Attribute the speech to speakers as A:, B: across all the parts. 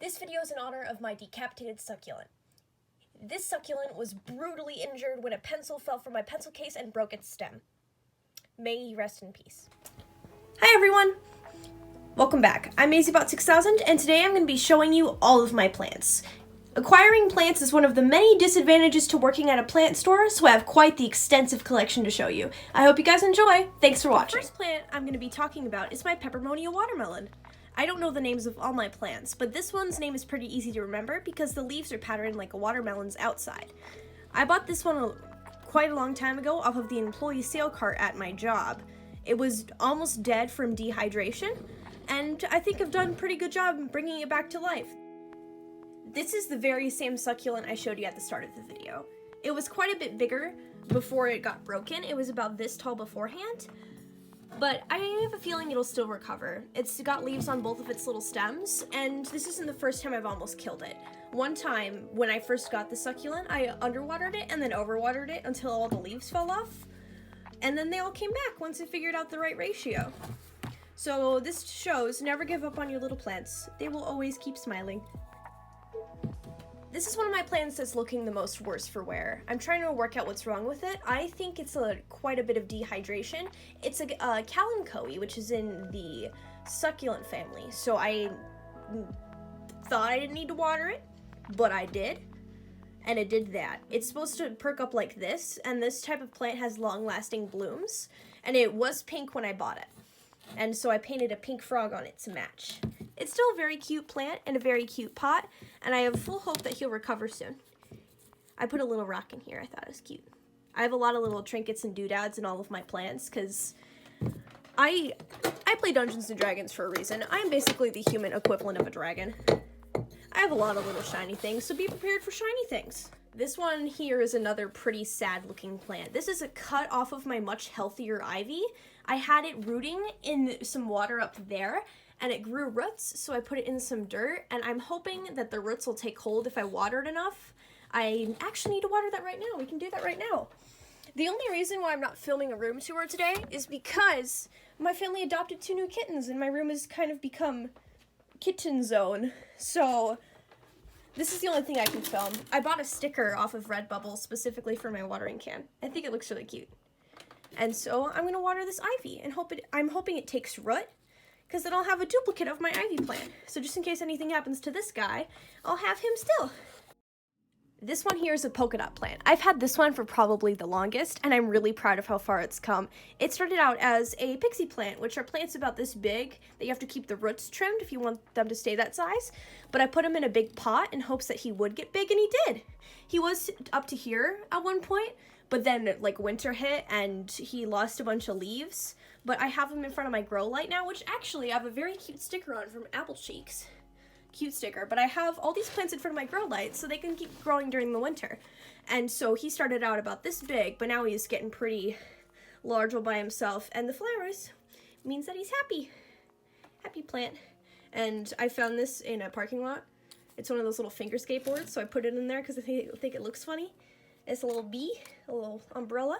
A: This video is in honor of my decapitated succulent. This succulent was brutally injured when a pencil fell from my pencil case and broke its stem. May he rest in peace. Hi everyone! Welcome back. I'm MaisyBot6000 and today I'm going to be showing you all of my plants. Acquiring plants is one of the many disadvantages to working at a plant store, so I have quite the extensive collection to show you. I hope you guys enjoy. Thanks for watching. The first plant I'm going to be talking about is my Peppermint Watermelon. I don't know the names of all my plants, but this one's name is pretty easy to remember because the leaves are patterned like a watermelon's outside. I bought this one quite a long time ago off of the employee sale cart at my job. It was almost dead from dehydration, and I think I've done a pretty good job in bringing it back to life. This is the very same succulent I showed you at the start of the video. It was quite a bit bigger before it got broken. It was about this tall beforehand. But I have a feeling it'll still recover. It's got leaves on both of its little stems, and this isn't the first time I've almost killed it. One time, when I first got the succulent, I underwatered it and then overwatered it until all the leaves fell off. And then they all came back once I figured out the right ratio. So this shows, never give up on your little plants. They will always keep smiling. This is one of my plants that's looking the most worse for wear. I'm trying to work out what's wrong with it. I think it's quite a bit of dehydration. It's a kalanchoe, which is in the succulent family. So I thought I didn't need to water it, but I did, and it did that. It's supposed to perk up like this, and this type of plant has long-lasting blooms, and it was pink when I bought it. And so I painted a pink frog on it to match. It's still a very cute plant and a very cute pot, and I have full hope that he'll recover soon. I put a little rock in here. I thought it was cute. I have a lot of little trinkets and doodads in all of my plants because I play Dungeons & Dragons for a reason. I'm basically the human equivalent of a dragon. I have a lot of little shiny things, so be prepared for shiny things. This one here is another pretty sad looking plant. This is a cut off of my much healthier ivy. I had it rooting in some water up there, and it grew roots, so I put it in some dirt, and I'm hoping that the roots will take hold if I water it enough. I actually need to water that right now. We can do that right now. The only reason why I'm not filming a room tour today is because my family adopted 2 new kittens, and my room has kind of become kitten zone. So this is the only thing I can film. I bought a sticker off of Redbubble specifically for my watering can. I think it looks really cute. And so I'm going to water this ivy, and I'm hoping it takes root, because then I'll have a duplicate of my ivy plant. So just in case anything happens to this guy, I'll have him still. This one here is a Polka Dot Plant. I've had this one for probably the longest, and I'm really proud of how far it's come. It started out as a Pixie Plant, which are plants about this big that you have to keep the roots trimmed if you want them to stay that size. But I put him in a big pot in hopes that he would get big, and he did. He was up to here at one point, but then like winter hit and he lost a bunch of leaves. But I have him in front of my grow light now, which actually I have a very cute sticker on from Apple Cheeks. Cute sticker. But I have all these plants in front of my grow light so they can keep growing during the winter. And so he started out about this big, but now he's getting pretty large all by himself. And the flowers means that he's happy. Happy plant. And I found this in a parking lot. It's one of those little finger skateboards, so I put it in there because I think it looks funny. It's a little bee, a little umbrella.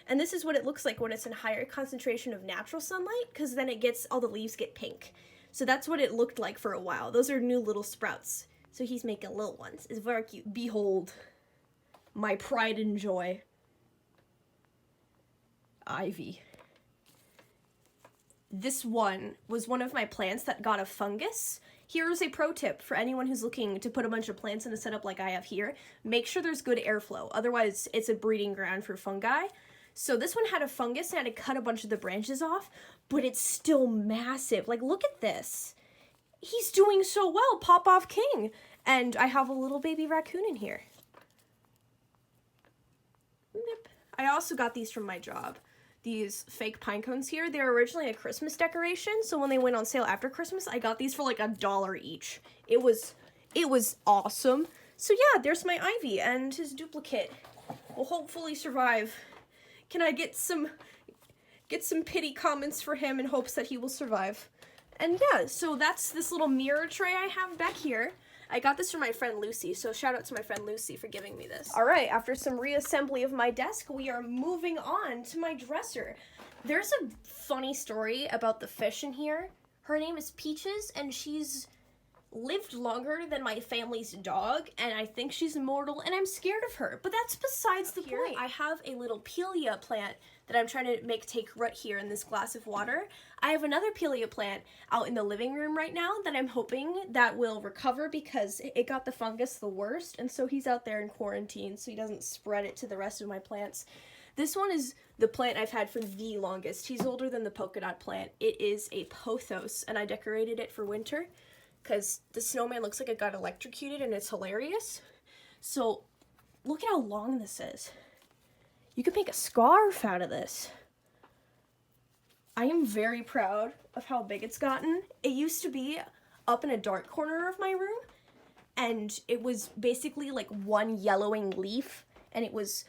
A: And this is what it looks like when it's in higher concentration of natural sunlight, because then all the leaves get pink. So that's what it looked like for a while. Those are new little sprouts. So he's making little ones. It's very cute. Behold, my pride and joy. Ivy. This one was one of my plants that got a fungus. Here's a pro tip for anyone who's looking to put a bunch of plants in a setup like I have here. Make sure there's good airflow. Otherwise, it's a breeding ground for fungi. So this one had a fungus and I had to cut a bunch of the branches off, but it's still massive. Like, look at this. He's doing so well, Pop-Off King. And I have a little baby raccoon in here. I also got these from my job. These fake pine cones here, they were originally a Christmas decoration, so when they went on sale after Christmas, I got these for like $1 each. It was awesome. So yeah, there's my ivy, and his duplicate will hopefully survive. Can I get some pity comments for him in hopes that he will survive? And yeah, so that's this little mirror tray I have back here. I got this from my friend Lucy, so shout out to my friend Lucy for giving me this. All right, after some reassembly of my desk, we are moving on to my dresser. There's a funny story about the fish in here. Her name is Peaches, and she's lived longer than my family's dog, and I think she's immortal, and I'm scared of her. But that's besides the point. I have a little Pelia plant that I'm trying to make take root here in this glass of water. I have another Pelia plant out in the living room right now that I'm hoping that will recover because it got the fungus the worst, and so he's out there in quarantine so he doesn't spread it to the rest of my plants. This one is the plant I've had for the longest. He's older than the Polka Dot Plant. It is a Pothos, and I decorated it for winter because the snowman looks like it got electrocuted, and it's hilarious. So look at how long this is. You could make a scarf out of this. I am very proud of how big it's gotten. It used to be up in a dark corner of my room, and it was basically like one yellowing leaf, and it was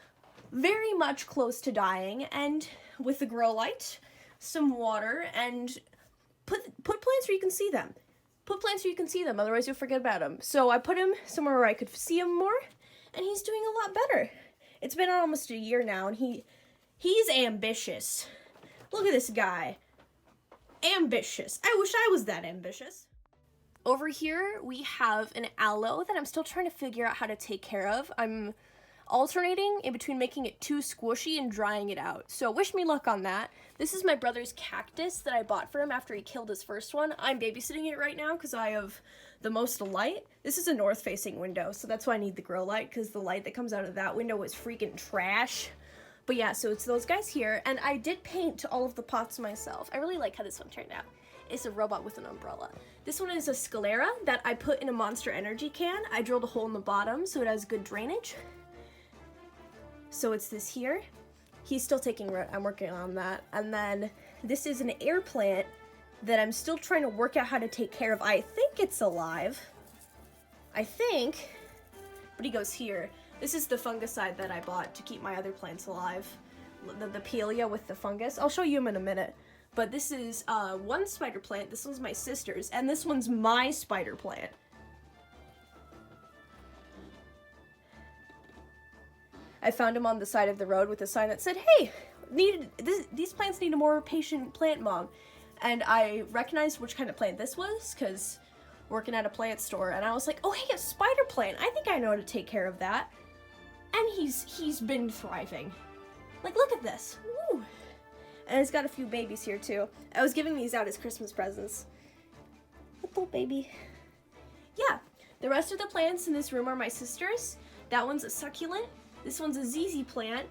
A: very much close to dying. And with the grow light, some water, and put plants where you can see them. Put plants where you can see them, otherwise you'll forget about them. So I put him somewhere where I could see him more, and he's doing a lot better. It's been almost a year now, and he's ambitious. Look at this guy. Ambitious. I wish I was that ambitious. Over here, we have an aloe that I'm still trying to figure out how to take care of. I'm alternating in between making it too squishy and drying it out. So wish me luck on that. This is my brother's cactus that I bought for him after he killed his first one. I'm babysitting it right now because I have the most light. This is a north-facing window, so that's why I need the grow light, because the light that comes out of that window is freaking trash. But yeah, so it's those guys here, and I did paint all of the pots myself. I really like how this one turned out. It's a robot with an umbrella. This one is a sclera that I put in a Monster Energy can. I drilled a hole in the bottom so it has good drainage. So it's this here. He's still taking root. I'm working on that. And then this is an air plant that I'm still trying to work out how to take care of. I think it's alive. I think. But he goes here. This is the fungicide that I bought to keep my other plants alive. The Pelia with the fungus. I'll show you him in a minute. But this is one spider plant. This one's my sister's. And this one's my spider plant. I found him on the side of the road with a sign that said, hey, these plants need a more patient plant mom. And I recognized which kind of plant this was, because working at a plant store, and I was like, oh, hey, a spider plant. I think I know how to take care of that. And he's been thriving. Like, look at this. Woo. And it's got a few babies here, too. I was giving these out as Christmas presents. Little baby. Yeah, the rest of the plants in this room are my sister's. That one's a succulent. This one's a ZZ plant.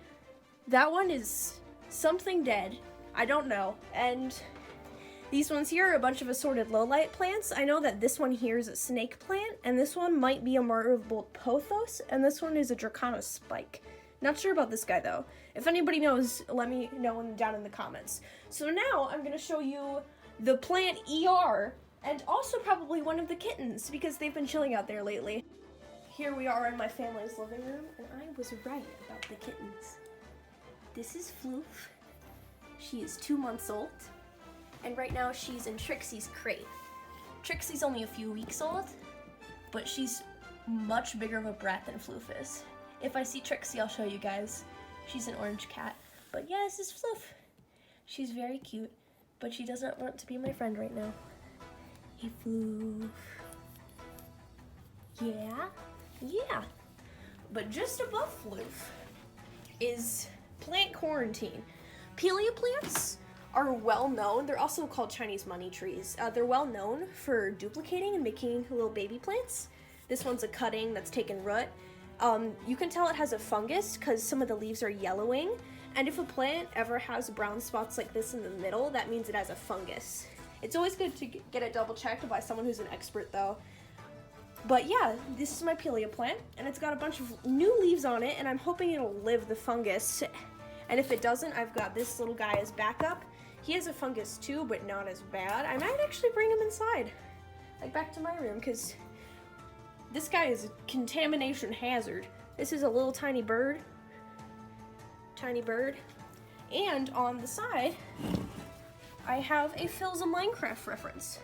A: That one is something dead. I don't know. And these ones here are a bunch of assorted low-light plants. I know that this one here is a snake plant, and this one might be a marble pothos, and this one is a Dracaena spike. Not sure about this guy, though. If anybody knows, let me know down in the comments. So now I'm going to show you the plant ER, and also probably one of the kittens, because they've been chilling out there lately. Here we are in my family's living room, and I was right about the kittens. This is Floof. She is 2 months old, and right now she's in Trixie's crate. Trixie's only a few weeks old, but she's much bigger of a brat than Floof is. If I see Trixie, I'll show you guys. She's an orange cat. But yeah, this is Floof. She's very cute, but she doesn't want to be my friend right now. Hey, Floof. Yeah? Yeah, but just above Floof is plant quarantine. Pelia plants are well known. They're also called Chinese money trees. They're well known for duplicating and making little baby plants. This one's a cutting that's taken root. You can tell it has a fungus because some of the leaves are yellowing. And if a plant ever has brown spots like this in the middle, that means it has a fungus. It's always good to get it double checked by someone who's an expert, though. But yeah, this is my Pelia plant, and it's got a bunch of new leaves on it, and I'm hoping it'll live the fungus. And if it doesn't, I've got this little guy as backup. He has a fungus too, but not as bad. I might actually bring him inside, like back to my room, because this guy is a contamination hazard. This is a little tiny bird. Tiny bird. And on the side, I have a Phil's a Minecraft reference.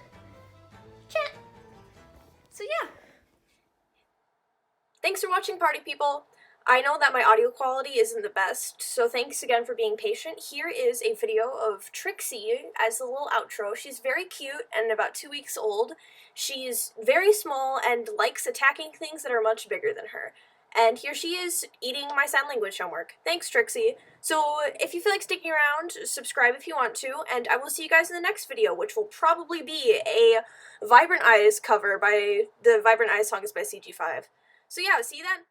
A: Chat! So yeah. Thanks for watching, party people. I know that my audio quality isn't the best, so thanks again for being patient. Here is a video of Trixie as a little outro. She's very cute and about 2 weeks old. She's very small and likes attacking things that are much bigger than her. And here she is eating my sign language homework. Thanks, Trixie. So if you feel like sticking around, subscribe if you want to, and I will see you guys in the next video, which will probably be a Vibrant Eyes cover by the Vibrant Eyes songs by CG5. So yeah, see you then.